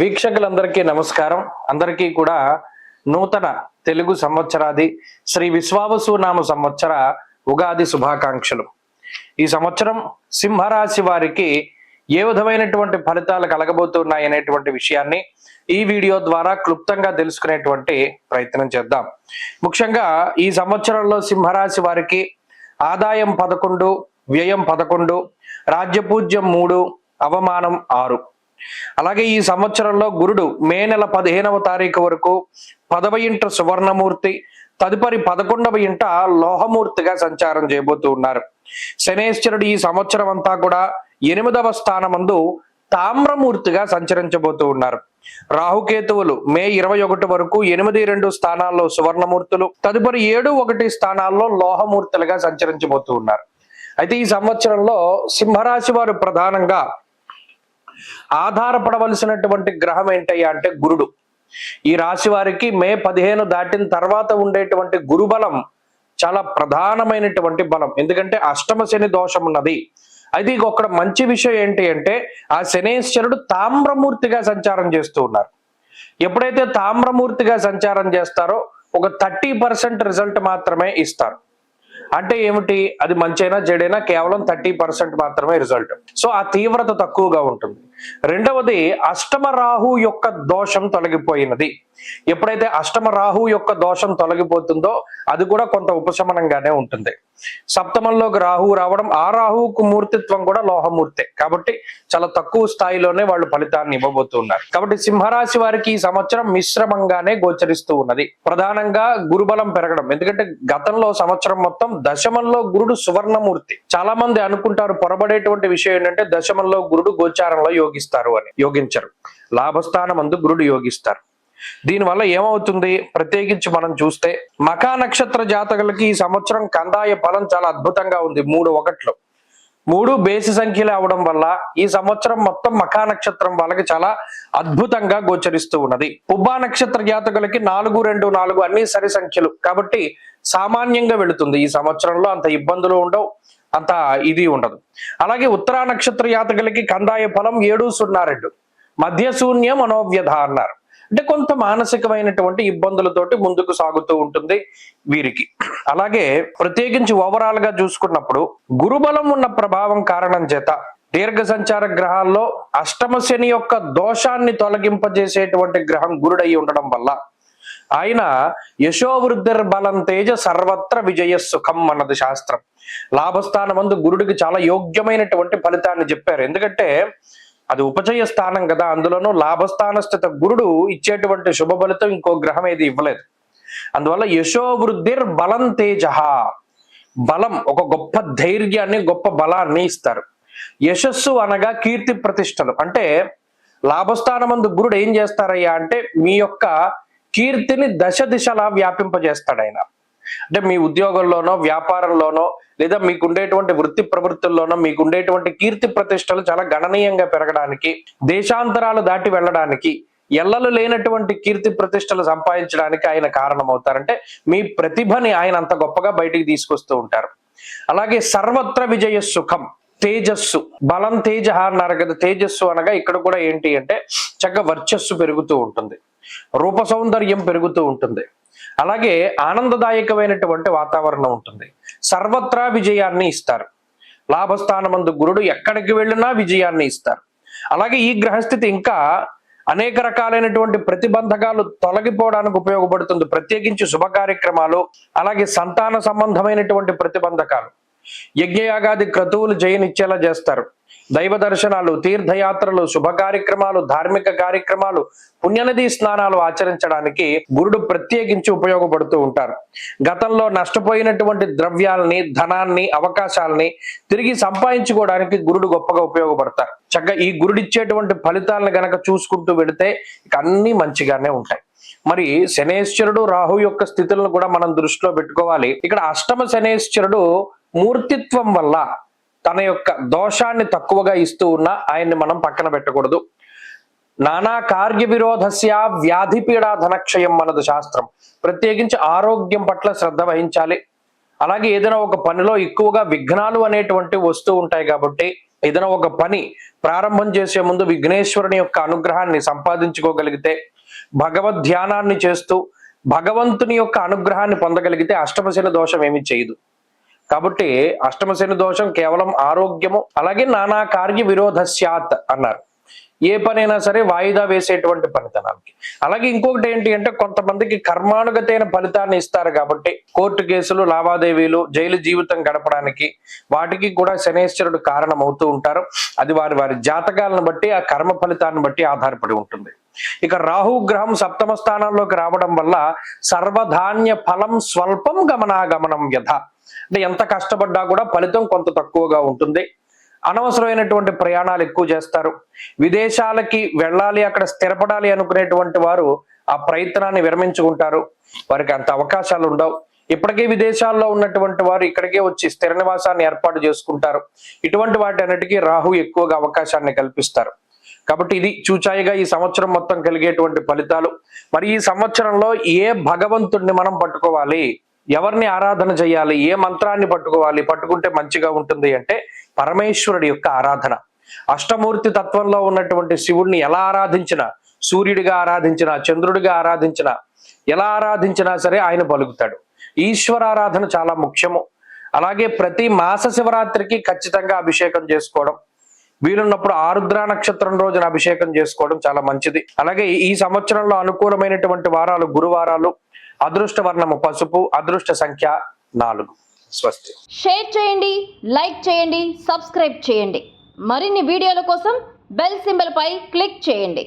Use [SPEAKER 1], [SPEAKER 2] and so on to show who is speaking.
[SPEAKER 1] వీక్షకులందరికీ నమస్కారం. అందరికీ కూడా నూతన తెలుగు సంవత్సరాది శ్రీ విశ్వావసు నామ సంవత్సర ఉగాది శుభాకాంక్షలు. ఈ సంవత్సరం సింహరాశి వారికి ఏ విధమైనటువంటి ఫలితాలు కలగబోతున్నాయి అనేటువంటి విషయాన్ని ఈ వీడియో ద్వారా క్లుప్తంగా తెలుసుకునేటువంటి ప్రయత్నం చేద్దాం. ముఖ్యంగా ఈ సంవత్సరంలో సింహరాశి వారికి ఆదాయం 11, వ్యయం 11, రాజ్యపూజ్యం 3, అవమానం 6. అలాగే ఈ సంవత్సరంలో గురుడు మే నెల 15వ తారీఖు వరకు 10వ ఇంట సువర్ణమూర్తి, తదుపరి 11వ ఇంట లోహమూర్తిగా సంచారం చేయబోతూ ఉన్నారు. శనేశ్వరుడు ఈ సంవత్సరం అంతా కూడా 8వ స్థానమందు తామ్రమూర్తిగా సంచరించబోతూ ఉన్నారు. రాహుకేతువులు మే 21 వరకు 8, 2 స్థానాల్లో సువర్ణమూర్తులు, తదుపరి 7, 1 స్థానాల్లో లోహమూర్తులుగా సంచరించబోతూ ఉన్నారు. అయితే ఈ సంవత్సరంలో సింహరాశి వారు ప్రధానంగా ఆధారపడవలసినటువంటి గ్రహం ఏంటయ్యా అంటే గురుడు. ఈ రాశి వారికి మే 15 దాటిన తర్వాత ఉండేటువంటి గురుబలం చాలా ప్రధానమైనటువంటి బలం. ఎందుకంటే అష్టమ శని దోషం ఉన్నది. అయితే ఇంకొక మంచి విషయం ఏంటి అంటే ఆ శనేశ్వరుడు తామ్రమూర్తిగా సంచారం చేస్తూ ఉన్నారు. ఎప్పుడైతే తామ్రమూర్తిగా సంచారం చేస్తారో ఒక 30% రిజల్ట్ మాత్రమే ఇస్తారు. అంటే ఏమిటి, అది మంచైనా చెడైనా కేవలం 30% మాత్రమే రిజల్ట్. సో ఆ తీవ్రత తక్కువగా ఉంటుంది. రెండవది, అష్టమ రాహు యొక్క దోషం తొలగిపోయినది. ఎప్పుడైతే అష్టమ రాహు యొక్క దోషం తొలగిపోతుందో అది కూడా కొంత ఉపశమనంగానే ఉంటుంది. సప్తమంలోకి రాహు రావడం, ఆ రాహువుకు మూర్తిత్వం కూడా లోహమూర్తే కాబట్టి చాలా తక్కువ స్థాయిలోనే వాళ్ళు ఫలితాన్ని ఇవ్వబోతున్నారు. కాబట్టి సింహరాశి వారికి ఈ సంవత్సరం మిశ్రమంగానే గోచరిస్తూ ఉన్నది. ప్రధానంగా గురుబలం పెరగడం. ఎందుకంటే గతంలో సంవత్సరం మొత్తం దశమంలో గురుడు సువర్ణమూర్తి. చాలా మంది అనుకుంటారు, పొరబడేటువంటి విషయం ఏంటంటే దశమంలో గురుడు గోచారంలో యోగిస్తారు అని. యోగించరు. లాభస్థానం అందు గురుడు యోగిస్తారు. దీనివల్ల ఏమవుతుంది, ప్రత్యేకించి మనం చూస్తే మఖా నక్షత్ర జాతకులకి ఈ సంవత్సరం కందాయ ఫలం చాలా అద్భుతంగా ఉంది. 3 1 3 బేసి సంఖ్యలు అవడం వల్ల ఈ సంవత్సరం మొత్తం మఖా నక్షత్రం వాళ్ళకి చాలా అద్భుతంగా గోచరిస్తూ ఉన్నది. పుబ్బా నక్షత్ర జాతకులకి 4 2 4 అన్ని సరి సంఖ్యలు కాబట్టి సామాన్యంగా వెళుతుంది. ఈ సంవత్సరంలో అంత ఇబ్బందులు ఉండవు, అంత ఇది ఉండదు. అలాగే ఉత్తరా నక్షత్ర జాతకులకి కందాయ ఫలం 7 0 2, మధ్య శూన్యం మనోవ్యధ అన్నారు. అంటే కొంత మానసికమైనటువంటి ఇబ్బందులతోటి ముందుకు సాగుతూ ఉంటుంది వీరికి. అలాగే ప్రత్యేకించి ఓవరాల్ గా చూసుకున్నప్పుడు గురుబలం ఉన్న ప్రభావం కారణం చేత దీర్ఘ సంచార గ్రహాల్లో అష్టమ శని యొక్క దోషాన్ని తొలగింపజేసేటువంటి గ్రహం గురుడై ఉండడం వల్ల ఆయన యశోవృద్ధిర్ బలం తేజ సర్వత్ర విజయ సుఖం అన్నది శాస్త్రం. లాభస్థానమందు గురుడికి చాలా యోగ్యమైనటువంటి ఫలితాన్ని చెప్పారు. ఎందుకంటే అది ఉపజయ స్థానం కదా, అందులోనూ లాభస్థాన స్థిత గురుడు ఇచ్చేటువంటి శుభ ఫలితం ఇంకో గ్రహం ఏది ఇవ్వలేదు. అందువల్ల యశోవృద్ధిర్ బలం తేజ, బలం ఒక గొప్ప ధైర్యాన్ని గొప్ప బలాన్ని ఇస్తారు. యశస్సు అనగా కీర్తి ప్రతిష్టలు. అంటే లాభస్థానమందు గురుడు ఏం చేస్తారయ్యా అంటే మీ యొక్క కీర్తిని దశ దిశలా వ్యాపింపజేస్తాడు ఆయన. అంటే మీ ఉద్యోగంలోనో వ్యాపారంలోనో లేదా మీకుండేటువంటి వృత్తి ప్రవృత్తుల్లోనో మీకుండేటువంటి కీర్తి ప్రతిష్టలు చాలా గణనీయంగా పెరగడానికి, దేశాంతరాలు దాటి వెళ్ళడానికి, ఎల్లలు లేనటువంటి కీర్తి ప్రతిష్టలు సంపాదించడానికి ఆయన కారణమవుతారంటే మీ ప్రతిభని ఆయన అంత గొప్పగా బయటికి తీసుకొస్తూ ఉంటారు. అలాగే సర్వత్ర విజయ సుఖం, తేజస్సు, బలం తేజ అన్నారు కదా. తేజస్సు అనగా ఇక్కడ కూడా ఏంటి అంటే చక్కగా వర్చస్సు పెరుగుతూ ఉంటుంది, రూప సౌందర్యం పెరుగుతూ ఉంటుంది, అలాగే ఆనందదాయకమైనటువంటి వాతావరణం ఉంటుంది. సర్వత్రా విజయాన్ని ఇస్తారు. లాభస్థానమందు గురుడు ఎక్కడికి వెళ్ళినా విజయాన్ని ఇస్తారు. అలాగే ఈ గ్రహస్థితి ఇంకా అనేక రకాలైనటువంటి ప్రతిబంధకాలు తొలగిపోవడానికి ఉపయోగపడుతుంది. ప్రత్యేకించి శుభ కార్యక్రమాలు, అలాగే సంతాన సంబంధమైనటువంటి ప్రతిబంధకాలు, యజ్ఞయాగాది క్రతువులు జయనిచ్చేలా చేస్తారు. దైవ దర్శనాలు, తీర్థయాత్రలు, శుభ కార్యక్రమాలు, ధార్మిక కార్యక్రమాలు, పుణ్యనది స్నానాలు ఆచరించడానికి గురుడు ప్రత్యేకించి ఉపయోగపడుతూ ఉంటారు. గతంలో నష్టపోయినటువంటి ద్రవ్యాలని, ధనాన్ని, అవకాశాలని తిరిగి సంపాదించుకోవడానికి గురుడు గొప్పగా ఉపయోగపడతారు. చక్కగా ఈ గురుడిచ్చేటువంటి ఫలితాలను గనక చూసుకుంటూ వెళితే ఇక అన్ని మంచిగానే ఉంటాయి. మరి శనేశ్వరుడు రాహు యొక్క స్థితులను కూడా మనం దృష్టిలో పెట్టుకోవాలి. ఇక్కడ అష్టమ శనేశ్వరుడు మూర్తిత్వం వల్ల తన యొక్క దోషాన్ని తక్కువగా ఇస్తూ ఉన్నా ఆయన్ని మనం పక్కన పెట్టకూడదు. నానా కార్య విరోధస్య వ్యాధి పీడా ధనక్షయం అన్నది శాస్త్రం. ప్రత్యేకించి ఆరోగ్యం పట్ల శ్రద్ధ వహించాలి. అలాగే ఏదైనా ఒక పనిలో ఎక్కువగా విఘ్నాలు అనేటువంటి వస్తూ ఉంటాయి కాబట్టి ఏదైనా ఒక పని ప్రారంభం చేసే ముందు విఘ్నేశ్వరుని యొక్క అనుగ్రహాన్ని సంపాదించుకోగలిగితే, భగవద్ ధ్యానాన్ని చేస్తూ భగవంతుని యొక్క అనుగ్రహాన్ని పొందగలిగితే అష్టమశని దోషం ఏమీ చేయదు. కాబట్టి అష్టమశని దోషం కేవలం ఆరోగ్యము, అలాగే నానా కార్య విరోధస్యాత్ అన్నారు. ఏ పనైనా సరే వాయిదా వేసేటువంటి ఫలితానికి. అలాగే ఇంకొకటి ఏంటి అంటే కొంతమందికి కర్మానుగతైన ఫలితాన్ని ఇస్తారు కాబట్టి కోర్టు కేసులు, లావాదేవీలు, జైలు జీవితం గడపడానికి వాటికి కూడా శనేశ్వరుడు కారణం అవుతూ ఉంటారు. అది వారి వారి జాతకాలను బట్టి, ఆ కర్మ ఫలితాన్ని బట్టి ఆధారపడి ఉంటుంది. ఇక రాహు గ్రహం సప్తమ స్థానంలోకి రావడం వల్ల సర్వధాన్య ఫలం స్వల్పం గమనాగమనం యథ, అంటే ఎంత కష్టపడ్డా కూడా ఫలితం కొంత తక్కువగా ఉంటుంది. అనవసరమైనటువంటి ప్రయాణాలు ఎక్కువ చేస్తారు. విదేశాలకి వెళ్ళాలి, అక్కడ స్థిరపడాలి అనుకునేటువంటి వారు ఆ ప్రయత్నాన్ని విరమించుకుంటారు. వారికి అంత అవకాశాలు ఉండవు. ఇప్పటికే విదేశాల్లో ఉన్నటువంటి వారు ఇక్కడికే వచ్చి స్థిర నివాసాన్ని ఏర్పాటు చేసుకుంటారు. ఇటువంటి వాటి అన్నిటికీ రాహు ఎక్కువగా అవకాశాన్ని కల్పిస్తారు. కాబట్టి ఇది చూచాయిగా ఈ సంవత్సరం మొత్తం కలిగేటువంటి ఫలితాలు. మరి ఈ సంవత్సరంలో ఏ భగవంతుడిని మనం పట్టుకోవాలి, ఎవరిని ఆరాధన చేయాలి, ఏ మంత్రాన్ని పట్టుకోవాలి, పట్టుకుంటే మంచిగా ఉంటుంది అంటే పరమేశ్వరుడి యొక్క ఆరాధన. అష్టమూర్తి తత్వంలో ఉన్నటువంటి శివుడిని ఎలా ఆరాధించినా, సూర్యుడిగా ఆరాధించినా, చంద్రుడిగా ఆరాధించినా, ఎలా ఆరాధించినా సరే ఆయన పలుకుతాడు. ఈశ్వరారాధన చాలా ముఖ్యము. అలాగే ప్రతి మాస శివరాత్రికి ఖచ్చితంగా అభిషేకం చేసుకోవడం, వీలున్నప్పుడు ఆరుద్ర నక్షత్రం రోజున అభిషేకం చేసుకోవడం చాలా మంచిది. అలాగే ఈ సంవత్సరంలో అనుకూలమైనటువంటి వారాలు గురువారాలు, అదృష్ట వర్ణము పసుపు, అదృష్ట సంఖ్య 4. స్వస్తి.
[SPEAKER 2] షేర్ చేయండి, లైక్ చేయండి, సబ్స్క్రైబ్ చేయండి. మరిన్ని వీడియోల కోసం బెల్ సింబల్ పై క్లిక్ చేయండి.